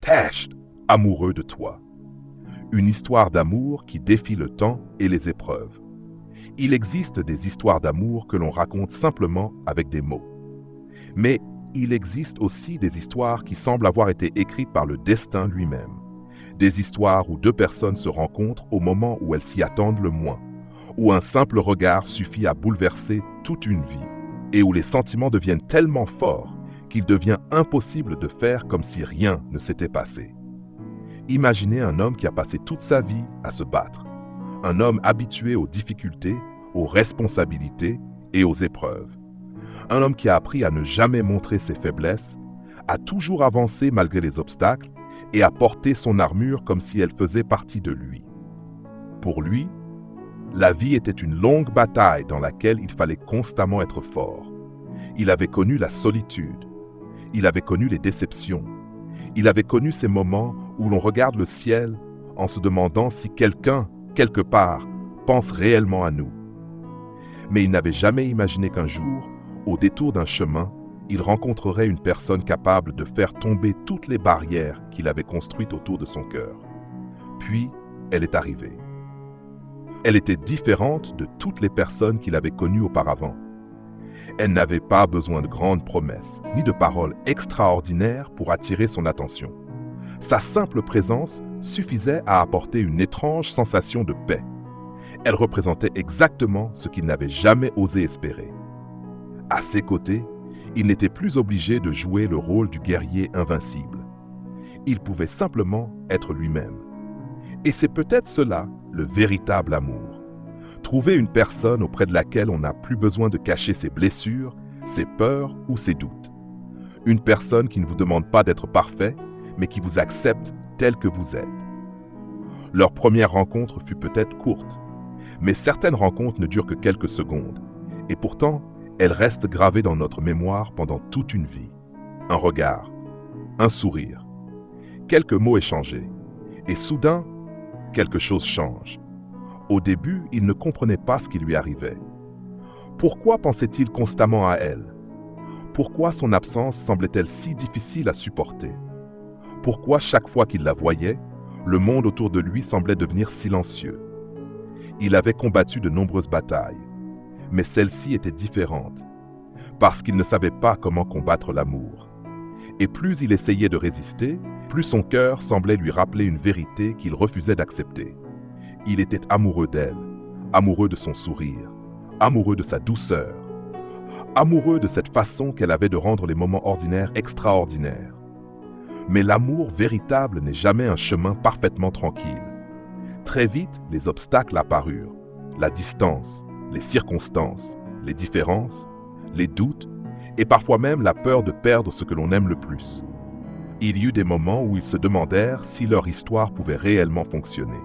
attached, amoureux de toi. Une histoire d'amour qui défie le temps et les épreuves. Il existe des histoires d'amour que l'on raconte simplement avec des mots. Mais il existe aussi des histoires qui semblent avoir été écrites par le destin lui-même. Des histoires où deux personnes se rencontrent au moment où elles s'y attendent le moins, où un simple regard suffit à bouleverser toute une vie, et où les sentiments deviennent tellement forts qu'il devient impossible de faire comme si rien ne s'était passé. Imaginez un homme qui a passé toute sa vie à se battre, un homme habitué aux difficultés, aux responsabilités et aux épreuves. Un homme qui a appris à ne jamais montrer ses faiblesses, à toujours avancer malgré les obstacles et à porter son armure comme si elle faisait partie de lui. Pour lui, la vie était une longue bataille dans laquelle il fallait constamment être fort. Il avait connu la solitude, il avait connu les déceptions, il avait connu ces moments où l'on regarde le ciel en se demandant si quelqu'un, quelque part, pense réellement à nous. Mais il n'avait jamais imaginé qu'un jour, au détour d'un chemin, il rencontrerait une personne capable de faire tomber toutes les barrières qu'il avait construites autour de son cœur. Puis, elle est arrivée. Elle était différente de toutes les personnes qu'il avait connues auparavant. Elle n'avait pas besoin de grandes promesses, ni de paroles extraordinaires pour attirer son attention. Sa simple présence suffisait à apporter une étrange sensation de paix. Elle représentait exactement ce qu'il n'avait jamais osé espérer. À ses côtés, il n'était plus obligé de jouer le rôle du guerrier invincible. Il pouvait simplement être lui-même. Et c'est peut-être cela, le véritable amour. Trouver une personne auprès de laquelle on n'a plus besoin de cacher ses blessures, ses peurs ou ses doutes. Une personne qui ne vous demande pas d'être parfait, mais qui vous accepte tel que vous êtes. Leur première rencontre fut peut-être courte, mais certaines rencontres ne durent que quelques secondes, et pourtant, elles restent gravées dans notre mémoire pendant toute une vie. Un regard, un sourire, quelques mots échangés, et soudain, quelque chose change. Au début, il ne comprenait pas ce qui lui arrivait. Pourquoi pensait-il constamment à elle? Pourquoi son absence semblait-elle si difficile à supporter? Pourquoi chaque fois qu'il la voyait, le monde autour de lui semblait devenir silencieux? Il avait combattu de nombreuses batailles, mais celle-ci était différente, parce qu'il ne savait pas comment combattre l'amour. Et plus il essayait de résister, plus son cœur semblait lui rappeler une vérité qu'il refusait d'accepter. Il était amoureux d'elle, amoureux de son sourire, amoureux de sa douceur, amoureux de cette façon qu'elle avait de rendre les moments ordinaires extraordinaires. Mais l'amour véritable n'est jamais un chemin parfaitement tranquille. Très vite, les obstacles apparurent, la distance, les circonstances, les différences, les doutes et parfois même la peur de perdre ce que l'on aime le plus. Il y eut des moments où ils se demandèrent si leur histoire pouvait réellement fonctionner.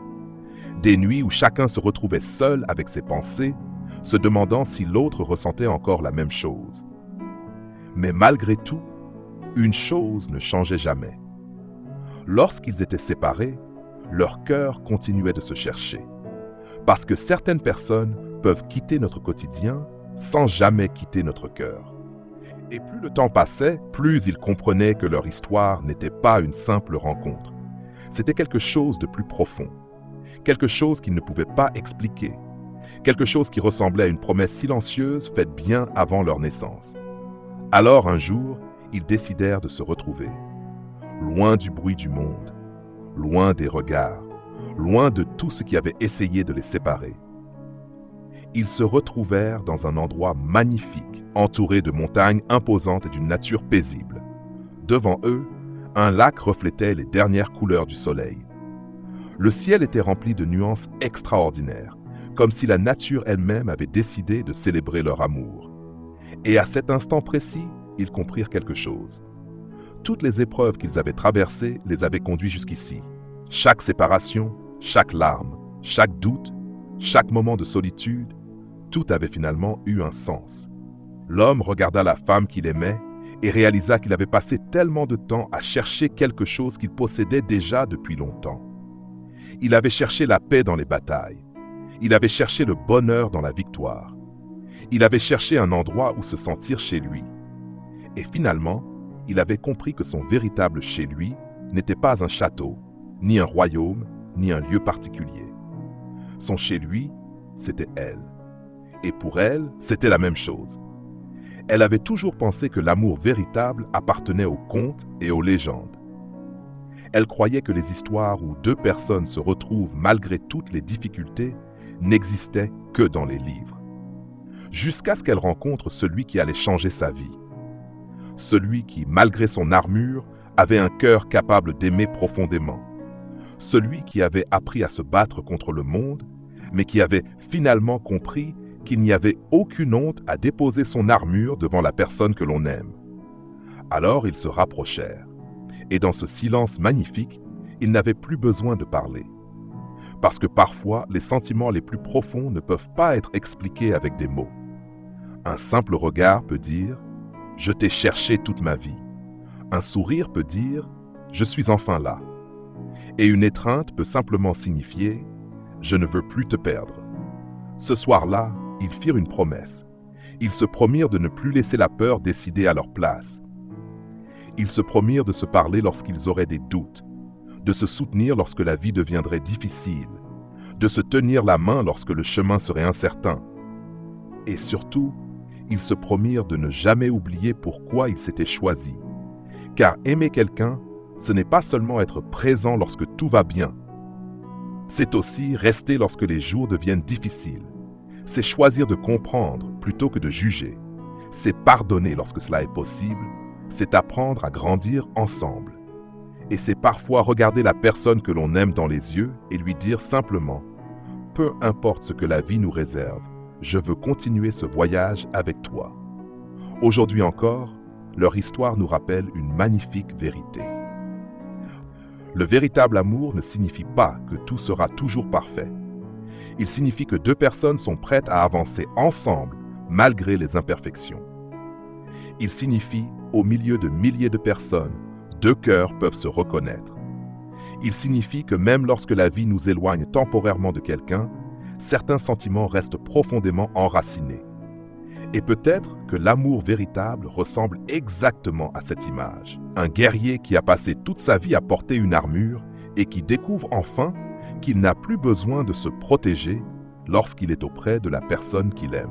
Des nuits où chacun se retrouvait seul avec ses pensées, se demandant si l'autre ressentait encore la même chose. Mais malgré tout, une chose ne changeait jamais. Lorsqu'ils étaient séparés, leur cœur continuait de se chercher. Parce que certaines personnes peuvent quitter notre quotidien sans jamais quitter notre cœur. Et plus le temps passait, plus ils comprenaient que leur histoire n'était pas une simple rencontre. C'était quelque chose de plus profond. Quelque chose qu'ils ne pouvaient pas expliquer. Quelque chose qui ressemblait à une promesse silencieuse faite bien avant leur naissance. Alors un jour, ils décidèrent de se retrouver. Loin du bruit du monde, loin des regards, loin de tout ce qui avait essayé de les séparer. Ils se retrouvèrent dans un endroit magnifique, entouré de montagnes imposantes et d'une nature paisible. Devant eux, un lac reflétait les dernières couleurs du soleil. Le ciel était rempli de nuances extraordinaires, comme si la nature elle-même avait décidé de célébrer leur amour. Et à cet instant précis, ils comprirent quelque chose. Toutes les épreuves qu'ils avaient traversées les avaient conduits jusqu'ici. Chaque séparation, chaque larme, chaque doute, chaque moment de solitude, tout avait finalement eu un sens. L'homme regarda la femme qu'il aimait et réalisa qu'il avait passé tellement de temps à chercher quelque chose qu'il possédait déjà depuis longtemps. Il avait cherché la paix dans les batailles. Il avait cherché le bonheur dans la victoire. Il avait cherché un endroit où se sentir chez lui. Et finalement, il avait compris que son véritable chez lui n'était pas un château, ni un royaume, ni un lieu particulier. Son chez-lui, c'était elle. Et pour elle, c'était la même chose. Elle avait toujours pensé que l'amour véritable appartenait aux contes et aux légendes. Elle croyait que les histoires où deux personnes se retrouvent malgré toutes les difficultés n'existaient que dans les livres. Jusqu'à ce qu'elle rencontre celui qui allait changer sa vie. Celui qui, malgré son armure, avait un cœur capable d'aimer profondément. Celui qui avait appris à se battre contre le monde, mais qui avait finalement compris qu'il n'y avait aucune honte à déposer son armure devant la personne que l'on aime. Alors ils se rapprochèrent, et dans ce silence magnifique, ils n'avaient plus besoin de parler. Parce que parfois, les sentiments les plus profonds ne peuvent pas être expliqués avec des mots. Un simple regard peut dire « Je t'ai cherché toute ma vie ». Un sourire peut dire « Je suis enfin là ». Et une étreinte peut simplement signifier « Je ne veux plus te perdre ». Ce soir-là, ils firent une promesse. Ils se promirent de ne plus laisser la peur décider à leur place. Ils se promirent de se parler lorsqu'ils auraient des doutes, de se soutenir lorsque la vie deviendrait difficile, de se tenir la main lorsque le chemin serait incertain. Et surtout, ils se promirent de ne jamais oublier pourquoi ils s'étaient choisis. Car aimer quelqu'un, ce n'est pas seulement être présent lorsque tout va bien. C'est aussi rester lorsque les jours deviennent difficiles. C'est choisir de comprendre plutôt que de juger. C'est pardonner lorsque cela est possible. C'est apprendre à grandir ensemble. Et c'est parfois regarder la personne que l'on aime dans les yeux et lui dire simplement « Peu importe ce que la vie nous réserve, je veux continuer ce voyage avec toi. » Aujourd'hui encore, leur histoire nous rappelle une magnifique vérité. Le véritable amour ne signifie pas que tout sera toujours parfait. Il signifie que deux personnes sont prêtes à avancer ensemble malgré les imperfections. Il signifie, au milieu de milliers de personnes, deux cœurs peuvent se reconnaître. Il signifie que même lorsque la vie nous éloigne temporairement de quelqu'un, certains sentiments restent profondément enracinés. Et peut-être que l'amour véritable ressemble exactement à cette image. Un guerrier qui a passé toute sa vie à porter une armure et qui découvre enfin qu'il n'a plus besoin de se protéger lorsqu'il est auprès de la personne qu'il aime.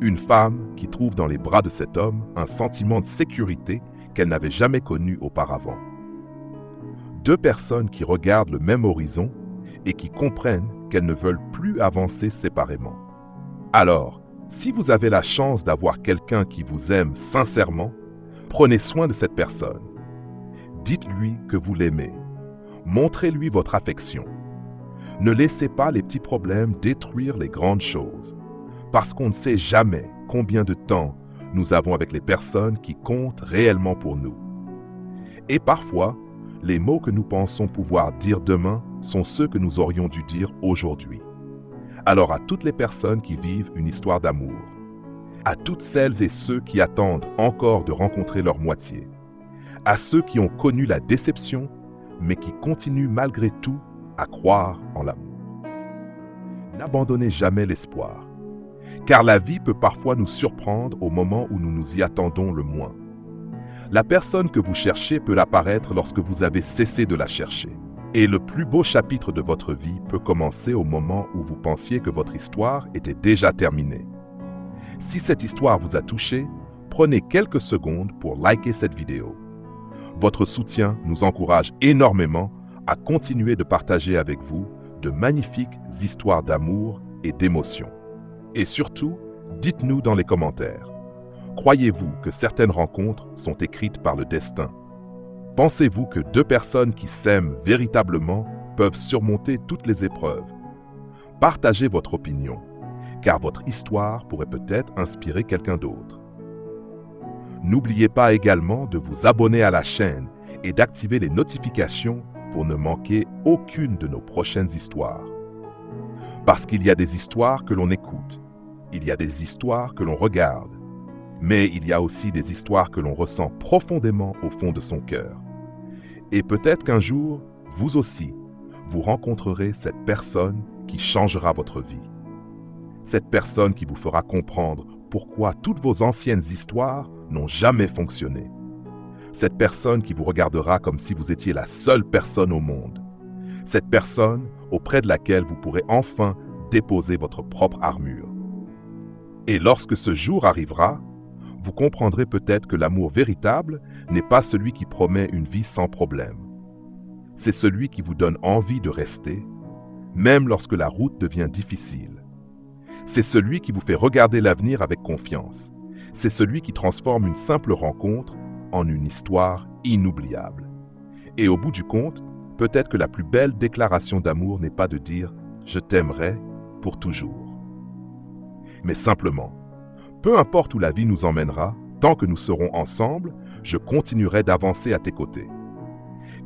Une femme qui trouve dans les bras de cet homme un sentiment de sécurité qu'elle n'avait jamais connu auparavant. Deux personnes qui regardent le même horizon et qui comprennent qu'elles ne veulent plus avancer séparément. Alors, si vous avez la chance d'avoir quelqu'un qui vous aime sincèrement, prenez soin de cette personne. Dites-lui que vous l'aimez. Montrez-lui votre affection. Ne laissez pas les petits problèmes détruire les grandes choses, parce qu'on ne sait jamais combien de temps nous avons avec les personnes qui comptent réellement pour nous. Et parfois, les mots que nous pensons pouvoir dire demain sont ceux que nous aurions dû dire aujourd'hui. Alors à toutes les personnes qui vivent une histoire d'amour, à toutes celles et ceux qui attendent encore de rencontrer leur moitié, à ceux qui ont connu la déception, mais qui continuent malgré tout à croire en l'amour. N'abandonnez jamais l'espoir, car la vie peut parfois nous surprendre au moment où nous nous y attendons le moins. La personne que vous cherchez peut apparaître lorsque vous avez cessé de la chercher. Et le plus beau chapitre de votre vie peut commencer au moment où vous pensiez que votre histoire était déjà terminée. Si cette histoire vous a touché, prenez quelques secondes pour liker cette vidéo. Votre soutien nous encourage énormément à continuer de partager avec vous de magnifiques histoires d'amour et d'émotion. Et surtout, dites-nous dans les commentaires, croyez-vous que certaines rencontres sont écrites par le destin? Pensez-vous que deux personnes qui s'aiment véritablement peuvent surmonter toutes les épreuves? Partagez votre opinion, car votre histoire pourrait peut-être inspirer quelqu'un d'autre. N'oubliez pas également de vous abonner à la chaîne et d'activer les notifications pour ne manquer aucune de nos prochaines histoires. Parce qu'il y a des histoires que l'on écoute, il y a des histoires que l'on regarde, mais il y a aussi des histoires que l'on ressent profondément au fond de son cœur. Et peut-être qu'un jour, vous aussi, vous rencontrerez cette personne qui changera votre vie. Cette personne qui vous fera comprendre pourquoi toutes vos anciennes histoires n'ont jamais fonctionné. Cette personne qui vous regardera comme si vous étiez la seule personne au monde. Cette personne auprès de laquelle vous pourrez enfin déposer votre propre armure. Et lorsque ce jour arrivera, vous comprendrez peut-être que l'amour véritable n'est pas celui qui promet une vie sans problème. C'est celui qui vous donne envie de rester, même lorsque la route devient difficile. C'est celui qui vous fait regarder l'avenir avec confiance. C'est celui qui transforme une simple rencontre en une histoire inoubliable. Et au bout du compte, peut-être que la plus belle déclaration d'amour n'est pas de dire « je t'aimerai pour toujours », mais simplement « peu importe où la vie nous emmènera, tant que nous serons ensemble, je continuerai d'avancer à tes côtés. »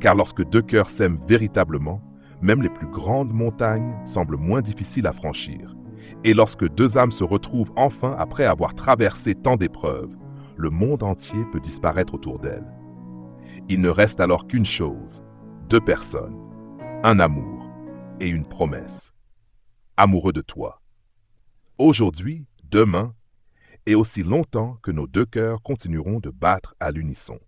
Car lorsque deux cœurs s'aiment véritablement, même les plus grandes montagnes semblent moins difficiles à franchir. Et lorsque deux âmes se retrouvent enfin après avoir traversé tant d'épreuves, le monde entier peut disparaître autour d'elles. Il ne reste alors qu'une chose, deux personnes, un amour et une promesse. Amoureux de toi. Aujourd'hui, demain, et aussi longtemps que nos deux cœurs continueront de battre à l'unisson.